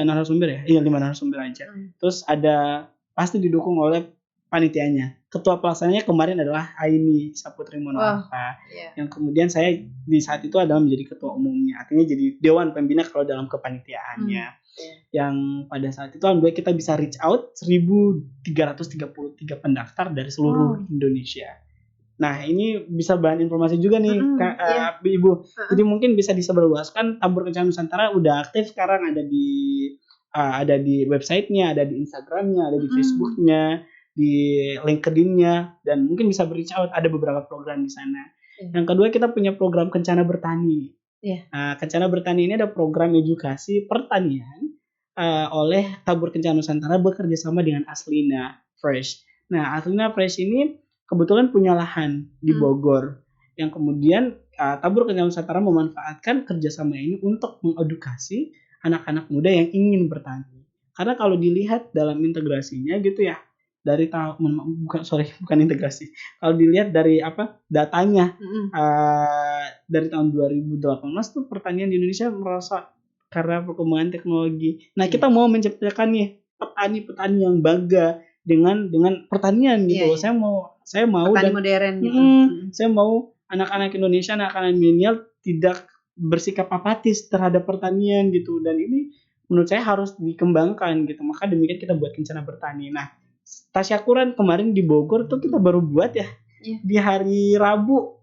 narasumber ya? Iya, 5 narasumber aja. Terus ada pasti didukung oleh panitianya. Ketua pelaksananya kemarin adalah Aini Saputri Monoarfa, yang kemudian saya di saat itu adalah menjadi ketua umumnya, artinya jadi dewan pembina kalau dalam kepanitiaannya. Yang pada saat itu alhamdulillah kita bisa reach out 1.333 pendaftar dari seluruh Indonesia. Nah, ini bisa bahan informasi juga nih Ibu. Jadi mungkin bisa disebarluaskan. Tabur Kencana Nusantara udah aktif sekarang, ada di websitenya, ada di Instagramnya, ada di Facebooknya, di LinkedIn-nya, dan mungkin bisa reach out, ada beberapa program di sana. Yang kedua, kita punya program Kencana Bertani. Kencana Bertani ini ada program edukasi pertanian oleh Tabur Kencana Nusantara bekerja sama dengan Aslina Fresh. Nah, Aslina Fresh ini kebetulan punya lahan di Bogor, yang kemudian Tabur Kencana Nusantara memanfaatkan kerjasama ini untuk mengedukasi anak-anak muda yang ingin bertani. Karena kalau dilihat dalam integrasinya gitu ya, dari bukan integrasi. Kalau dilihat dari datanya dari tahun 2018 tuh pertanian di Indonesia merosot karena perkembangan teknologi. Nah, kita mau menciptakan nih petani-petani yang bangga dengan pertanian gitu. Saya mau petani dan modern gitu. Saya mau anak-anak Indonesia, anak-anak milenial tidak bersikap apatis terhadap pertanian gitu, dan ini menurut saya harus dikembangkan gitu. Maka demikian kita buat Kencana Bertani. Nah, tasyakuran kemarin di Bogor tuh kita baru buat ya di hari Rabu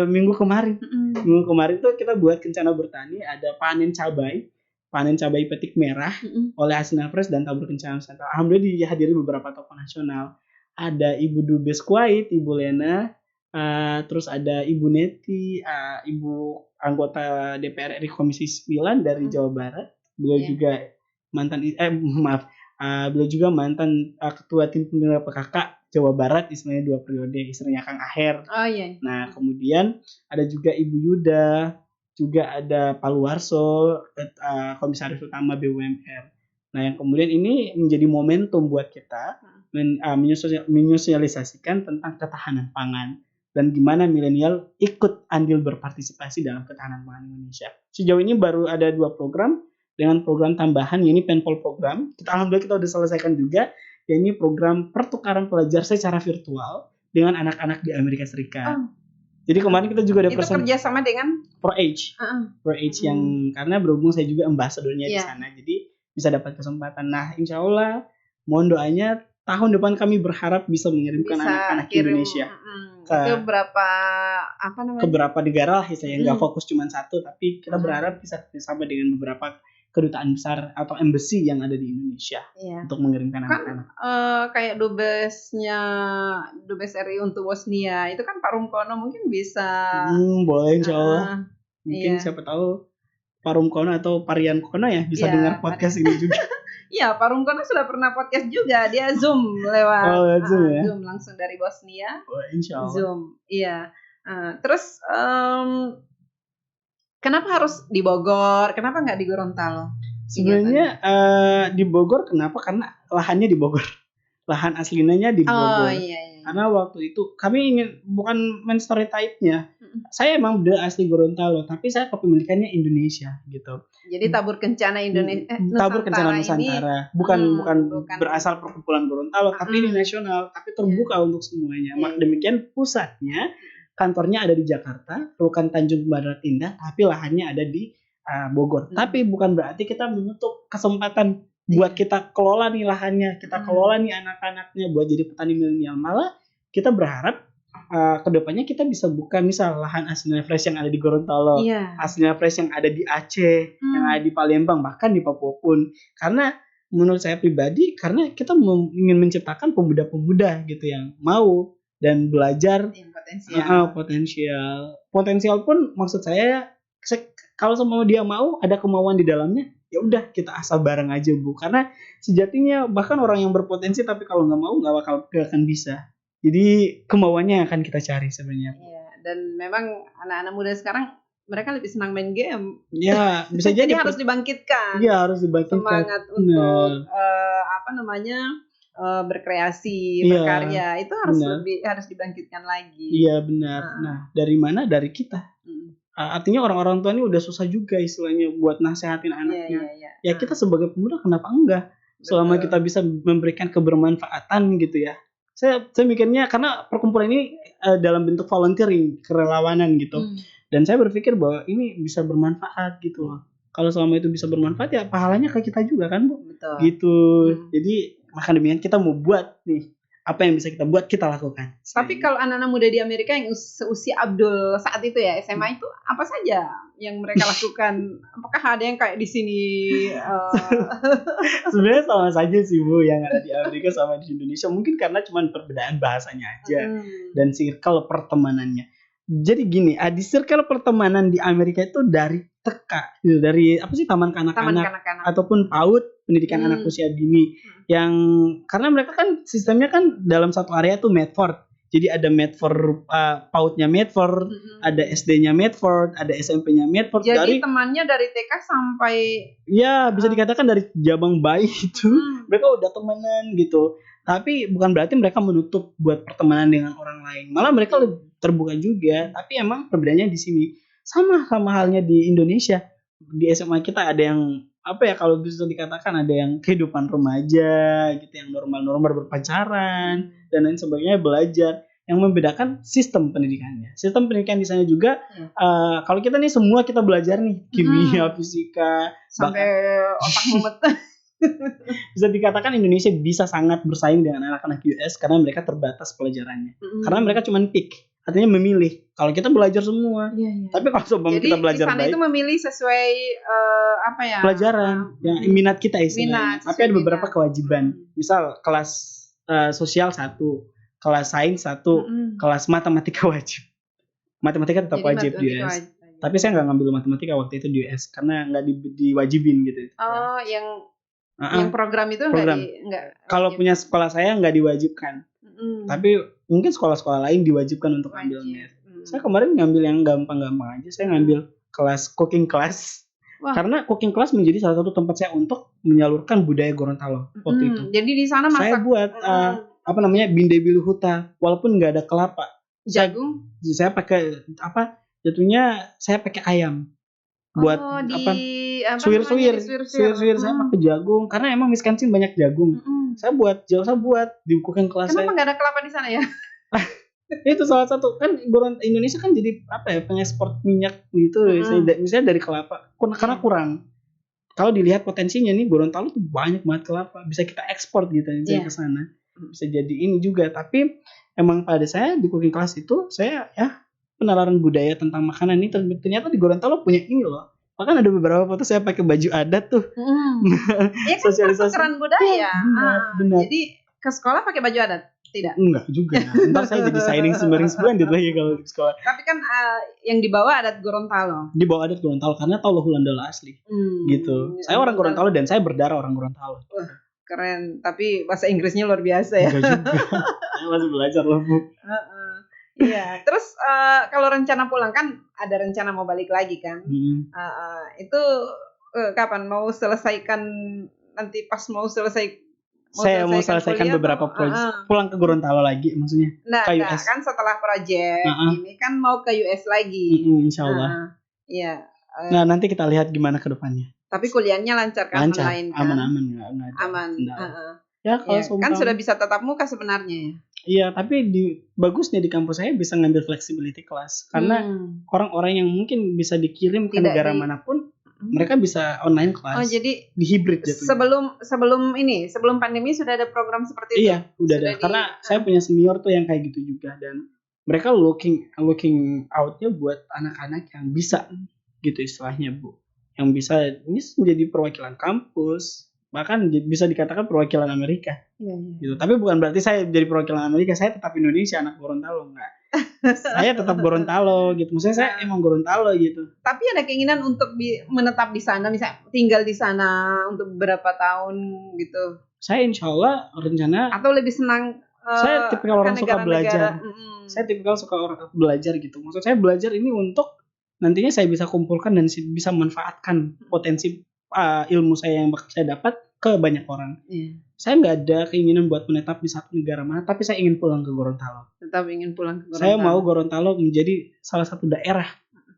minggu kemarin. Minggu kemarin tuh kita buat Kencana Bertani, ada panen cabai petik merah oleh Asina Fresh dan Tabur Kencana Nusantara. Alhamdulillah dihadiri beberapa tokoh nasional. Ada Ibu Dubes Kuwait, Ibu Lena, terus ada Ibu Neti, Ibu anggota DPR RI Komisi 9 dari Jawa Barat. Beliau juga mantan beliau juga mantan ketua tim pembina PKK Jawa Barat, istilahnya 2 periode, istrinya Kang Aher. Nah, kemudian ada juga Ibu Yuda, juga ada Pak Luarso, Komisaris Utama BUMN. Nah, yang kemudian ini menjadi momentum buat kita menyosialisasikan tentang ketahanan pangan dan gimana milenial ikut andil berpartisipasi dalam ketahanan pangan Indonesia. Sejauh ini baru ada 2 program dengan program tambahan, ini Penpol program. Alhamdulillah kita sudah selesaikan juga, yakni program pertukaran pelajar secara virtual dengan anak-anak di Amerika Serikat. Jadi kemarin kita juga ada kerjasama dengan ProAge, yang karena berhubung saya juga ambasadornya di sana, jadi bisa dapat kesempatan. Nah, insya Allah mohon doanya tahun depan kami berharap bisa mengirimkan anak-anak Indonesia ke beberapa negara lah, saya nggak fokus cuma satu, tapi kita berharap bisa bersama dengan beberapa kedutaan besar atau embassy yang ada di Indonesia untuk mengirimkan anak-anak. Kayak Dubes RI untuk Bosnia itu kan Pak Rumkono mungkin bisa. Boleh insya Allah. Mungkin siapa tahu Pak Rumkono atau Parian Kono ya bisa dengar podcast ini juga. Iya, Pak Rumkono sudah pernah podcast juga, dia Zoom lewat Zoom langsung dari Bosnia. Insya Allah. Zoom, iya. Terus kenapa harus di Bogor? Kenapa nggak di Gorontalo? Sebenarnya di Bogor kenapa? Karena lahannya di Bogor. Lahan aslinya di Bogor. Karena waktu itu kami ingin bukan main stereotype-nya. Saya emang udah asli Gorontalo, tapi saya kepemilikannya Indonesia gitu. Jadi Tabur Kencana Indonesia, Tabur Kencana Nusantara, bukan berasal perkumpulan Gorontalo, tapi ini nasional, tapi terbuka untuk semuanya. Maka demikian pusatnya, kantornya ada di Jakarta, Rukan Tanjung Barat Indah, tapi lahannya ada di Bogor. Tapi bukan berarti kita menutup kesempatan buat kita kelola nih lahannya, kita kelola nih anak-anaknya buat jadi petani milenial. Malah kita berharap kedepannya kita bisa buka misal lahan Asina Fresh yang ada di Gorontalo, Asina Fresh yang ada di Aceh, yang ada di Palembang, bahkan di Papua pun. Karena menurut saya pribadi, karena kita ingin menciptakan pemuda-pemuda gitu yang mau dan belajar potensial pun maksud saya kalau semua dia mau ada kemauan di dalamnya, ya udah kita asal bareng aja Bu, karena sejatinya bahkan orang yang berpotensi tapi kalau nggak mau nggak akan bisa. Jadi kemauannya akan kita cari sebenarnya. Iya, dan memang anak-anak muda sekarang mereka lebih senang main game. Ya, bisa jadi harus dibangkitkan. Iya, harus dibangkitkan. Semangat untuk berkreasi, berkarya itu harus dibangkitkan lagi. Iya, benar. Nah, dari mana? Dari kita. Artinya orang-orang tua ini udah susah juga istilahnya buat nasehatin anaknya. Ya kita sebagai pemuda kenapa enggak? Selama kita bisa memberikan kebermanfaatan gitu ya. Saya mikirnya karena perkumpulan ini dalam bentuk volunteering, kerelawanan gitu. Dan saya berpikir bahwa ini bisa bermanfaat gitu loh. Kalau selama itu bisa bermanfaat ya pahalanya ke kita juga kan Bu. Betul. Gitu. Jadi maka demikian kita mau buat nih apa yang bisa kita buat, kita lakukan. Tapi kalau anak-anak muda di Amerika yang seusia Abdul saat itu ya, SMA itu apa saja yang mereka lakukan? Apakah ada yang kayak di sini? Sebenarnya sama saja sih Bu, yang ada di Amerika sama di Indonesia. Mungkin karena cuma perbedaan bahasanya aja dan circle pertemanannya. Jadi gini, di circle pertemanan di Amerika itu dari TK, gitu, dari taman kanak-kanak ataupun PAUD, pendidikan anak usia dini, yang karena mereka kan sistemnya kan dalam satu area tuh Medford. Jadi ada Medford, PAUD-nya Medford, ada SD-nya Medford, ada SMP-nya Medford. Jadi temannya dari TK sampai ya bisa dikatakan dari jabang bayi itu mereka udah temenan gitu. Tapi bukan berarti mereka menutup buat pertemanan dengan orang lain. Malah mereka lebih terbuka juga. Tapi emang perbedaannya di sini sama halnya di Indonesia. Di SMA kita ada yang apa ya, kalau bisa dikatakan ada yang kehidupan remaja gitu, yang normal-normal berpacaran dan lain sebagainya, belajar. Yang membedakan sistem pendidikannya. Sistem pendidikan di sana juga kalau kita nih semua kita belajar nih kimia, fisika, sampai otak mumet. Bisa dikatakan Indonesia bisa sangat bersaing dengan anak-anak US karena mereka terbatas pelajarannya. Karena mereka cuma pick, artinya memilih. Kalau kita belajar semua. Tapi kalau sebelum kita belajar baik. Jadi di sana itu memilih sesuai pelajaran yang minat kita istilahnya. Tapi ada beberapa kewajiban. Misal kelas sosial 1, kelas sains 1, kelas matematika wajib. Matematika tetap wajib di US. Tapi saya nggak ngambil matematika waktu itu di US karena nggak diwajibin gitu. Oh, yang program itu nggak. Kalau punya sekolah saya nggak diwajibkan. Tapi mungkin sekolah-sekolah lain diwajibkan untuk ambil math. Saya kemarin ngambil yang gampang-gampang aja. Saya ngambil kelas cooking class. Wah. Karena cooking class menjadi salah satu tempat saya untuk menyalurkan budaya Gorontalo waktu itu. Jadi di sana masak. Saya buat binde biluhuta, walaupun nggak ada kelapa. Jagung. Saya pakai jatuhnya saya pakai ayam. Buat suwir saya pakai jagung karena emang Wisconsin banyak jagung. Saya buat di cooking class. Kenapa nggak ada kelapa di sana ya? Itu salah satu kan Indonesia kan jadi pengekspor minyak gitu. Misalnya dari kelapa karena kurang. Kalau dilihat potensinya nih Gorontalo tuh banyak banget kelapa, bisa kita ekspor gitu ke sana. Bisa jadi ini juga. Tapi emang pada saya di cooking class itu saya penalaran budaya tentang makanan ini ternyata di Gorontalo punya ini loh. Bahkan ada beberapa foto saya pakai baju adat tuh. Iya kan pertukaran budaya. Benar. Jadi ke sekolah pakai baju adat? Tidak? Enggak juga. Ntar saya jadi signing splendid lagi kalau di sekolah. Tapi kan yang dibawa adat Gorontalo. Dibawa adat Gorontalo karena tahu Hulandala asli. Gitu. Saya orang Gorontalo dan saya berdarah orang Gorontalo. Keren. Tapi bahasa Inggrisnya luar biasa ya. Enggak juga. Saya masih belajar loh, Bu. Iya, terus kalau rencana pulang kan ada rencana mau balik lagi kan? Itu kapan mau selesaikan nanti pas mau selesai? Saya mau selesaikan beberapa proyek. Pulang ke Gorontalo lagi maksudnya? Ke US. Kan setelah proyek ini kan mau ke US lagi. Insyaallah. Iya. Nah nanti kita lihat gimana ke depannya. Tapi kuliahnya lancar kan? Lancar, online kan? Aman. Aman. Ya kalau kan sudah bisa tatap muka sebenarnya ya. Iya, tapi bagusnya di kampus saya bisa ngambil flexibility class karena orang-orang yang mungkin bisa dikirim ke negara manapun, mereka bisa online class. Oh, jadi di hybrid jatuhnya. Sebelum pandemi sudah ada program seperti itu. Iya, udah ada. Karena saya punya senior tuh yang kayak gitu juga dan mereka looking out-nya buat anak-anak yang bisa gitu istilahnya, Bu. Yang bisa ini menjadi perwakilan kampus. Bahkan bisa dikatakan perwakilan Amerika. Gitu. Tapi bukan berarti saya jadi perwakilan Amerika, saya tetap Indonesia, anak Gorontalo, enggak. Saya tetap Gorontalo gitu. Maksudnya saya emang Gorontalo gitu. Tapi ada keinginan untuk menetap di sana, misalnya tinggal di sana untuk beberapa tahun gitu. Saya insyaallah rencana atau lebih senang saya tipikal orang suka belajar. Saya tipikal suka orang belajar gitu. Maksud saya belajar ini untuk nantinya saya bisa kumpulkan dan bisa memanfaatkan potensi ilmu saya yang bakal saya dapat ke banyak orang. Saya nggak ada keinginan buat menetap di satu negara mana, tapi saya ingin pulang ke Gorontalo. Tetap ingin pulang ke Gorontalo. Saya mau Gorontalo menjadi salah satu daerah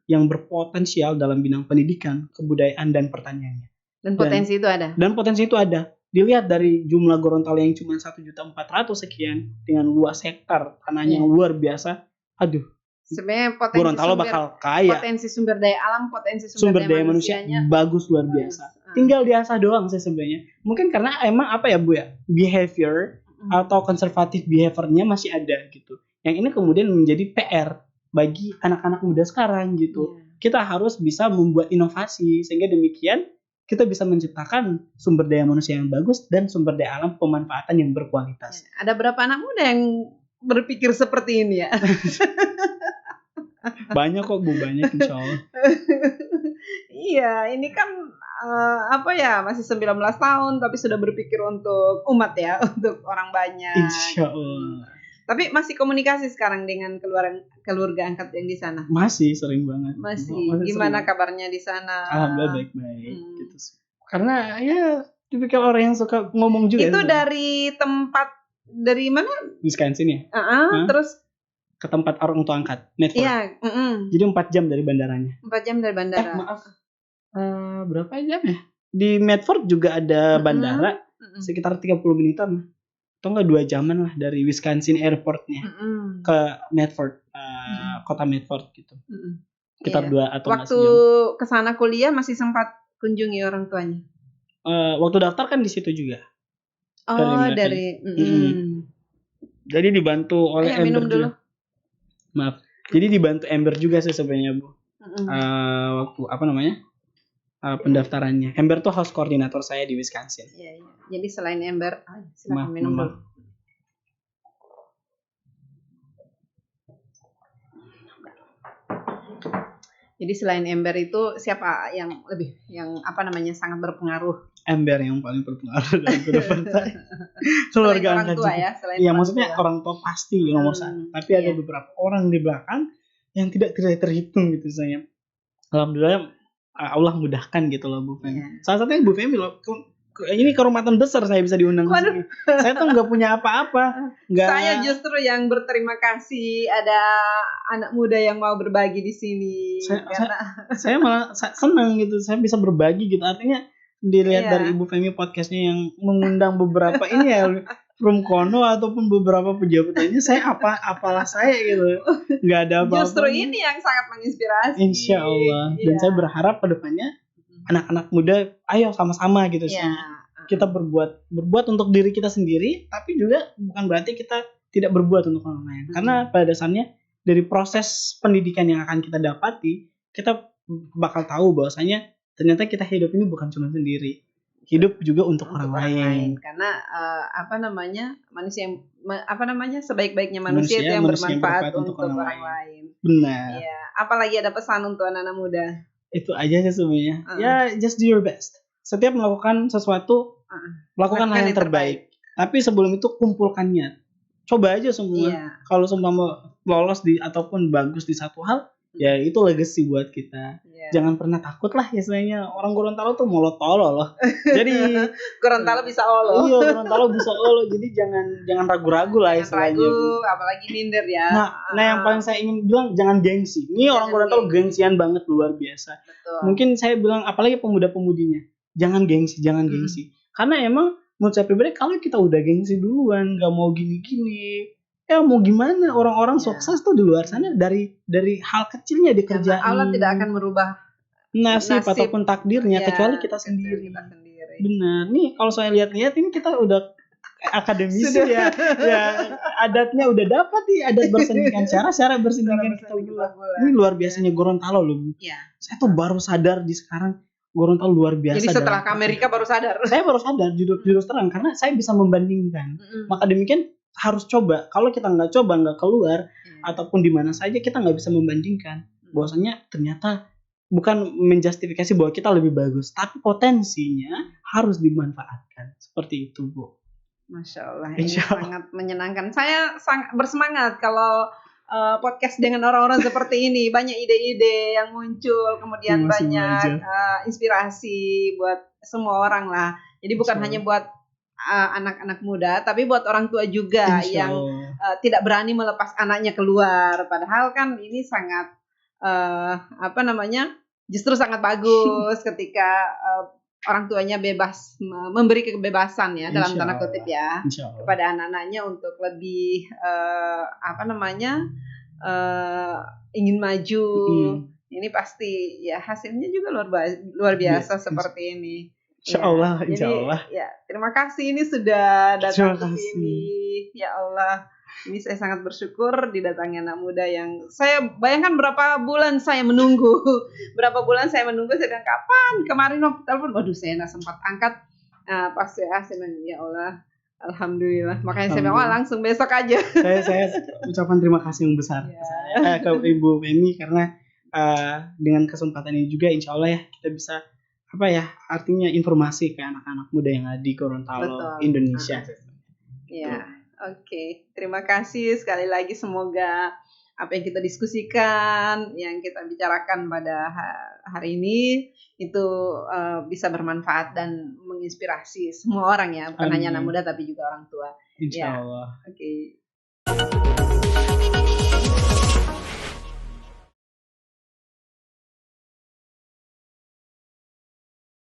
yang berpotensial dalam bidang pendidikan, kebudayaan dan pertaniannya. Dan potensi itu ada. Dan potensi itu ada. Dilihat dari jumlah Gorontalo yang cuma 1.400.000 sekian dengan luas hektar tanahnya yang luar biasa. Aduh. Sebenarnya Gorontalo bakal kaya. Potensi sumber daya alam, potensi sumber daya manusia bagus luar biasa. Tinggal diasah doang sih sebenarnya. Mungkin karena emang apa ya Bu ya, behavior atau konservatif behaviornya masih ada gitu. Yang ini kemudian menjadi PR bagi anak-anak muda sekarang gitu. Kita harus bisa membuat inovasi sehingga demikian kita bisa menciptakan sumber daya manusia yang bagus dan sumber daya alam pemanfaatan yang berkualitas. Ada berapa anak muda yang berpikir seperti ini ya? Banyak kok Bu, banyak insya Allah. Iya, ini kan masih 19 tahun tapi sudah berpikir untuk umat ya, untuk orang banyak. Insya Allah. Tapi masih komunikasi sekarang dengan keluarga angkat yang di sana? Masih, sering banget. Masih gimana sering. Kabarnya di sana? Alhamdulillah baik-baik gitu. Karena ya tipikal orang yang suka ngomong juga. Itu dari tempat dari mana? Wisconsin ya. Hah? Terus ke tempat orang tua angkat, Medford. iya, Jadi 4 jam dari bandaranya. 4 jam dari bandara. Maaf. Berapa jam ya? Di Medford juga ada bandara, sekitar 30 menitan. Atau enggak 2 jaman lah dari Wisconsin Airportnya ke Medford, kota Medford gitu. Sekitar 2 atau waktu ke sana kuliah masih sempat kunjungi orang tuanya. Waktu daftar kan di situ juga. Dari Jadi dibantu oleh Ember dulu. juga. Maaf. Jadi dibantu Ember juga sih sebenarnya, Bu. Waktu pendaftarannya. Ember tuh house koordinator saya di Wisconsin. Iya. Jadi selain Ember, silakan minum dulu. Jadi selain Ember itu siapa yang sangat berpengaruh? Ember yang paling berpengaruh dalam kehidupan saya. Keluarga orang tua juga. Ya, iya, maksudnya tua. Orang tua pasti nomor 1. Tapi ada beberapa orang di belakang yang tidak terhitung gitu saya. Alhamdulillah Allah mudahkan gitu loh Bu Femi. Salah satunya Bu Femi loh. Ini kehormatan besar saya bisa diundang ke sini. Saya tuh nggak punya apa-apa. Saya justru yang berterima kasih ada anak muda yang mau berbagi di sini. Saya malah senang gitu. Saya bisa berbagi gitu. Artinya dilihat dari Ibu Femi podcastnya yang mengundang beberapa ini ya from Kono ataupun beberapa pejabat lainnya, saya apalah saya gitu, nggak ada apa-apa. Justru ini yang sangat menginspirasi. Insya Allah. Dan saya berharap kedepannya anak-anak muda, ayo sama-sama gitu. Kita berbuat untuk diri kita sendiri, tapi juga bukan berarti kita tidak berbuat untuk orang lain. Karena pada dasarnya dari proses pendidikan yang akan kita dapati, kita bakal tahu bahwasanya ternyata kita hidup ini bukan cuma sendiri, hidup juga untuk orang lain. Karena sebaik-baiknya manusia itu yang bermanfaat untuk orang lain. Benar. Ya, apalagi ada pesan untuk anak-anak muda. Itu aja sih sebenarnya. Ya, just do your best. Setiap melakukan sesuatu, lakukan hal yang terbaik. Tapi sebelum itu kumpulkan niat. Coba aja semua. Kalau semua lolos ataupun bagus di satu hal, ya itu legacy buat kita. Jangan pernah takut lah istilahnya. Orang Gorontalo tuh molotolo loh. Jadi Gorontalo bisa olo. Iya, Gorontalo bisa olo. Jadi jangan ragu-ragu lah istilahnya. Ragu, apalagi minder ya. Nah yang paling saya ingin bilang, jangan gengsi. Ini orang Gorontalo gengsian banget, luar biasa. Betul. Mungkin saya bilang apalagi pemuda-pemudinya, jangan gengsi. Karena emang menurut saya pribadi, kalau kita udah gengsi duluan, gak mau gini-gini, ya mau gimana, orang-orang sukses tuh di luar sana dari hal kecilnya dikerjain. Karena Allah tidak akan merubah nasib ataupun takdirnya kecuali kita sendiri. Benar. Nih kalau saya lihat-lihat ini kita udah akademisi ya. Adatnya udah dapat nih, adat bersendirian, cara bersendirian kita udah. Ini luar biasanya Gorontalo loh. Saya tuh baru sadar di sekarang Gorontalo luar biasa. Jadi setelah ke Amerika baru sadar. Saya baru sadar jujur terang, karena saya bisa membandingkan. Maka demikian harus coba. Kalau kita nggak coba, nggak keluar, ataupun di mana saja kita nggak bisa membandingkan. Bahwasanya ternyata bukan menjustifikasi bahwa kita lebih bagus, tapi potensinya harus dimanfaatkan. Seperti itu, Bu. Masya Allah. Ini sangat menyenangkan. Saya sangat bersemangat kalau podcast dengan orang-orang seperti ini. Banyak ide-ide yang muncul, kemudian banyak inspirasi buat semua orang lah. Jadi bukan hanya buat anak-anak muda, tapi buat orang tua juga yang tidak berani melepas anaknya keluar. Padahal kan ini sangat justru sangat bagus ketika orang tuanya bebas, memberi kebebasan ya dalam tanda kutip ya kepada anak-anaknya untuk lebih ingin maju. Ini pasti ya hasilnya juga luar biasa seperti ini. Insya Allah. Ya, terima kasih ini sudah datang ke sini. Ya Allah, ini saya sangat bersyukur didatangi anak muda yang saya bayangkan berapa bulan saya menunggu. Saya bilang kapan? Kemarin waktu telepon, waduh saya nggak sempat angkat. Pas saya bilang ya Allah, alhamdulillah. Makanya saya bilang langsung besok aja. Saya ucapkan terima kasih yang besar ke Ibu Femi karena dengan kesempatan ini juga insya Allah ya kita bisa artinya informasi ke anak-anak muda yang ada di Gorontalo, Indonesia. Ya, oke. Terima kasih sekali lagi, semoga apa yang kita diskusikan, yang kita bicarakan pada hari ini itu bisa bermanfaat dan menginspirasi semua orang ya, bukan hanya anak muda tapi juga orang tua. Insya Ya. Allah. Oke.